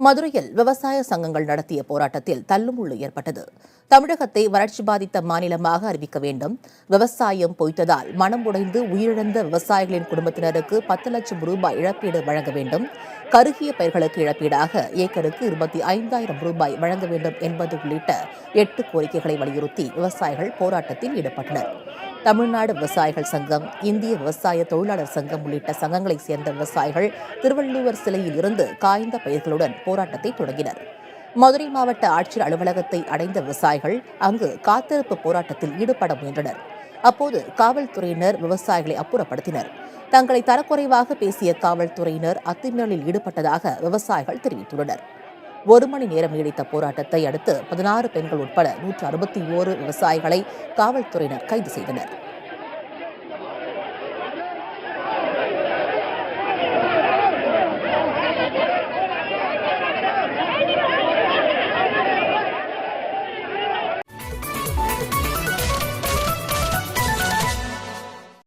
மதுரையில் விவசாய சங்கங்கள் நடத்திய போராட்டத்தில் தள்ளுமுள்ளு ஏற்பட்டது. தமிழகத்தை வறட்சி பாதித்த மாநிலமாக அறிவிக்க வேண்டும், விவசாயம் பொய்த்ததால் மனம் உடைந்து உயிரிழந்த விவசாயிகளின் குடும்பத்தினருக்கு 10 லட்சம் ரூபாய் இழப்பீடு வழங்க வேண்டும், கருகிய பயிர்களுக்கு இழப்பீடாக ஏக்கருக்கு 25,000 ரூபாய் வழங்க வேண்டும் என்பது உள்ளிட்ட 8 கோரிக்கைகளை வலியுறுத்தி விவசாயிகள் போராட்டத்தில் ஈடுபட்டனர். தமிழ்நாடு விவசாயிகள் சங்கம், இந்திய விவசாய தொழிலாளர் சங்கம் உள்ளிட்ட சங்கங்களைச் சேர்ந்த விவசாயிகள் திருவள்ளுவர் சிலையில் இருந்து காய்ந்த பயிர்களுடன் போராட்டத்தை தொடங்கினர். மதுரை மாவட்ட ஆட்சியர் அலுவலகத்தை அடைந்த விவசாயிகள் அங்கு காத்திருப்பு போராட்டத்தில் ஈடுபட முயன்றனர். அப்போது காவல்துறையினர் விவசாயிகளை அப்புறப்படுத்தினர். தங்களை தரக்குறைவாக பேசிய காவல்துறையினர் அத்துமீறலில் ஈடுபட்டதாக விவசாயிகள் தெரிவித்துள்ளனர். 1 மணி நேரம் நீடித்த போராட்டத்தை அடுத்து 16 பெண்கள் உட்பட 161 விவசாயிகளை காவல்துறையினர் கைது செய்தனர்.